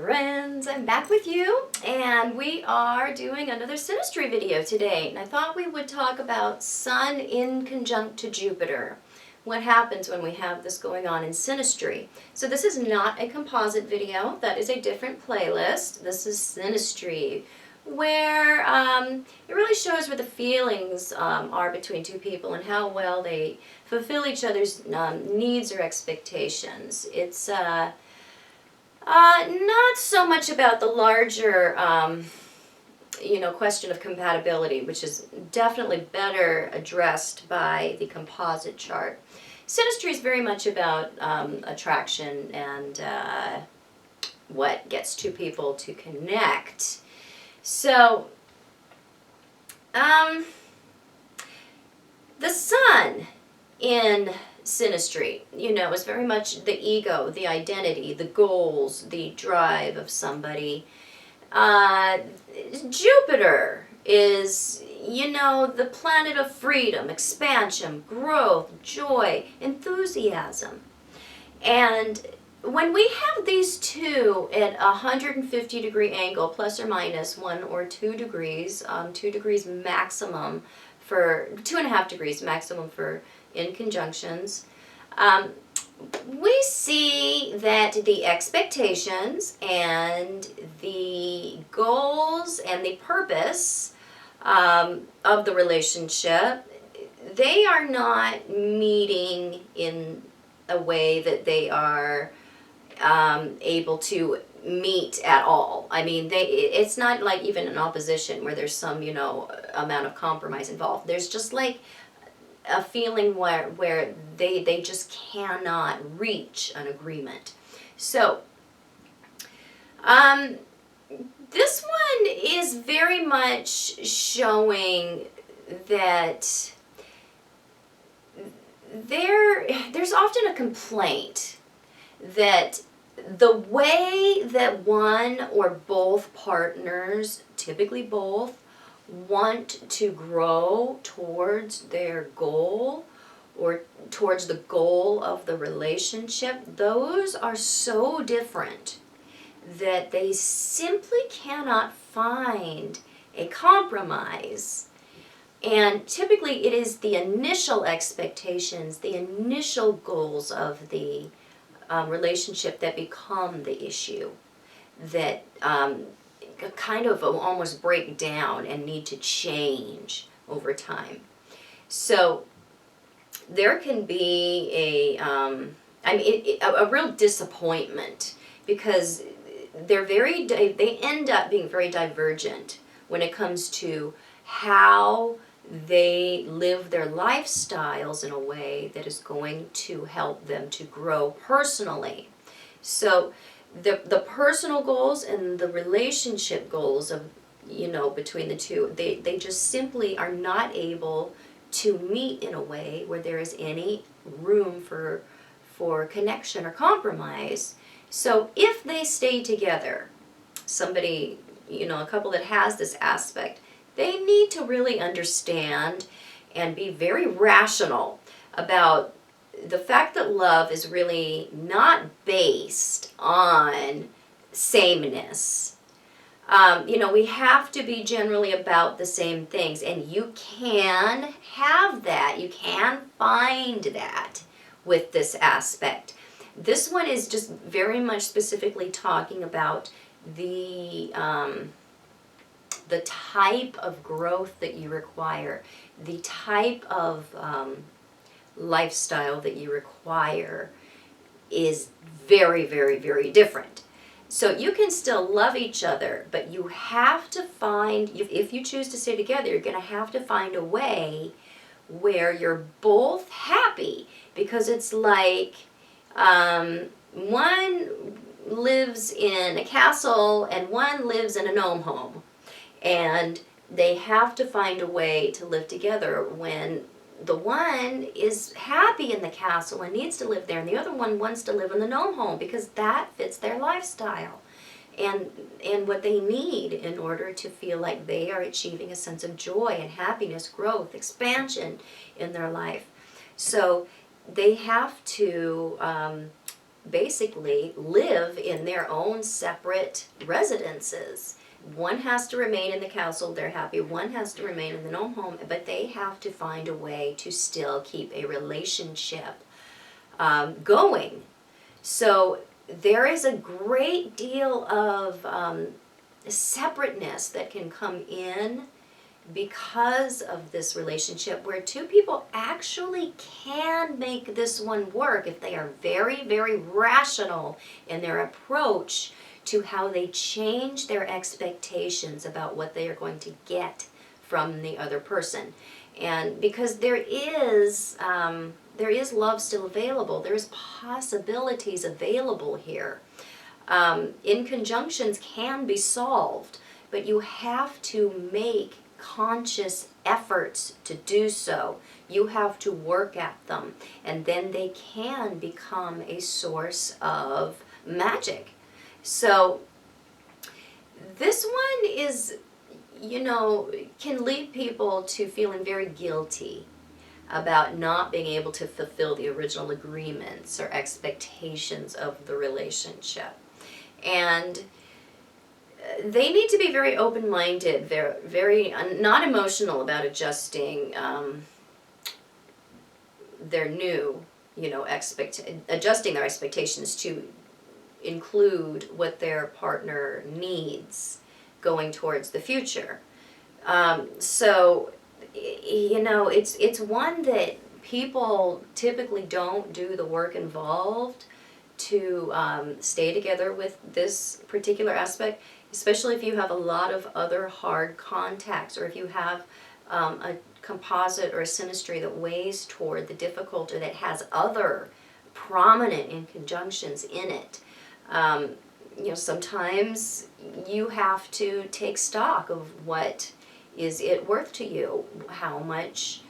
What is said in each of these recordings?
friends, I'm back with you, and we are doing another synastry video today. And I thought we would talk about Sun in conjunct to Jupiter. What happens when we have this going on in synastry. So this is not a composite video, that is a different playlist. This is synastry, where it really shows where the feelings are between two people and how well they fulfill each other's needs or expectations. It's not so much about the larger, question of compatibility, which is definitely better addressed by the composite chart. Synastry is very much about attraction and what gets two people to connect. So, the sun in synastry, is very much the ego, the identity, the goals, the drive of somebody. Jupiter is, the planet of freedom, expansion, growth, joy, enthusiasm. And when we have these two at a 150-degree angle, plus or minus 1 or 2 degrees, 2 degrees maximum for, 2.5 degrees maximum for in conjunctions, we see that the expectations and the goals and the purpose of the relationship, they are not meeting in a way that they are able to meet at all. I mean, it's not like even an opposition where there's some, amount of compromise involved. There's just like a feeling where they just cannot reach an agreement. So, this one is very much showing that there's often a complaint that the way that one or both partners, typically both, want to grow towards their goal or towards the goal of the relationship, those are so different that they simply cannot find a compromise. And typically it is the initial expectations, the initial goals of the relationship that become the issue, that kind of almost break down and need to change over time. So there can be a real disappointment because they end up being very divergent when it comes to how they live their lifestyles in a way that is going to help them to grow personally. So the personal goals and the relationship goals of, between the two, they just simply are not able to meet in a way where there is any room for connection or compromise. So if they stay together, somebody, a couple that has this aspect, they need to really understand and be very rational about the fact that love is really not based on sameness. We have to be generally about the same things, and you can have that. You can find that with this aspect. This one is just very much specifically talking about the type of growth that you require, the type of lifestyle that you require is very, very, very different. So you can still love each other, but you have to find, if you choose to stay together, you're going to have to find a way where you're both happy, because it's like one lives in a castle and one lives in a gnome home. And they have to find a way to live together when the one is happy in the castle and needs to live there, and the other one wants to live in the gnome home because that fits their lifestyle and what they need in order to feel like they are achieving a sense of joy and happiness, growth, expansion in their life. So they have to basically live in their own separate residences. One has to remain in the castle, they're happy. One has to remain in the gnome home, but they have to find a way to still keep a relationship going. So there is a great deal of separateness that can come in because of this relationship, where two people actually can make this one work if they are very, very rational in their approach to how they change their expectations about what they are going to get from the other person. And because there is love still available, there's possibilities available here. Inconjunctions can be solved, but you have to make conscious efforts to do so. You have to work at them, and then they can become a source of magic. So this one is, can lead people to feeling very guilty about not being able to fulfill the original agreements or expectations of the relationship. And they need to be very open-minded, very not emotional about adjusting their new, adjusting their expectations to include what their partner needs going towards the future. So, it's one that people typically don't do the work involved to stay together with this particular aspect, especially if you have a lot of other hard contacts, or if you have a composite or a synastry that weighs toward the difficult, or that has other prominent inconjunctions in it. Sometimes you have to take stock of what is it worth to you, how much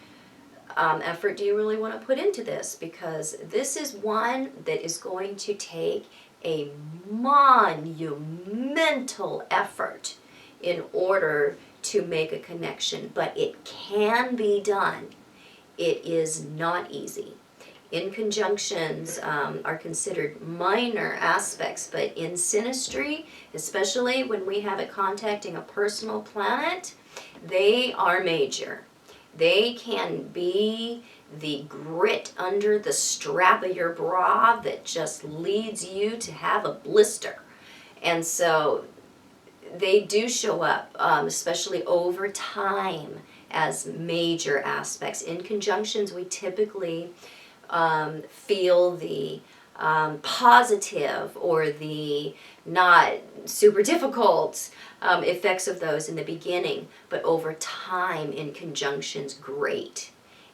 effort do you really want to put into this, because this is one that is going to take a monumental effort in order to make a connection, but it can be done. It is not easy. Inconjunctions are considered minor aspects, but in synastry, especially when we have it contacting a personal planet, they are major. They can be the grit under the strap of your bra that just leads you to have a blister. And so they do show up, especially over time, as major aspects. In conjunctions, we typically feel the positive or the not super difficult effects of those in the beginning, but over time, in conjunctions, great.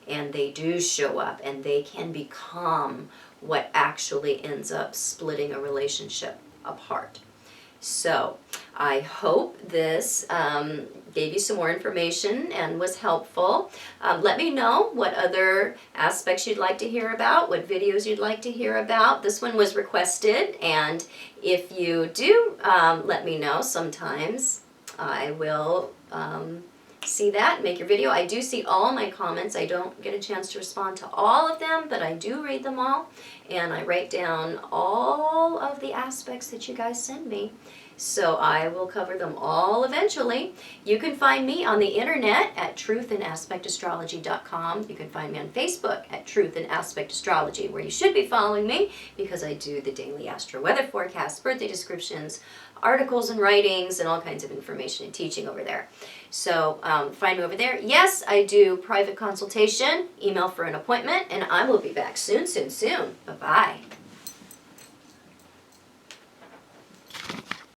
And they do show up, and they can become what actually ends up splitting a relationship apart. So I hope this gave you some more information and was helpful. Let me know what other aspects you'd like to hear about, what videos you'd like to hear about. This one was requested, and if you do let me know, sometimes I will see that and make your video. I do see all my comments. I don't get a chance to respond to all of them, but I do read them all, and I write down all of the aspects that you guys send me. So I will cover them all eventually. You can find me on the internet at truthandaspectastrology.com. You can find me on Facebook at Truth and Aspect Astrology, where you should be following me because I do the daily astro weather forecasts, birthday descriptions, articles and writings, and all kinds of information and teaching over there. So find me over there. Yes, I do private consultation, email for an appointment, and I will be back soon. Bye-bye.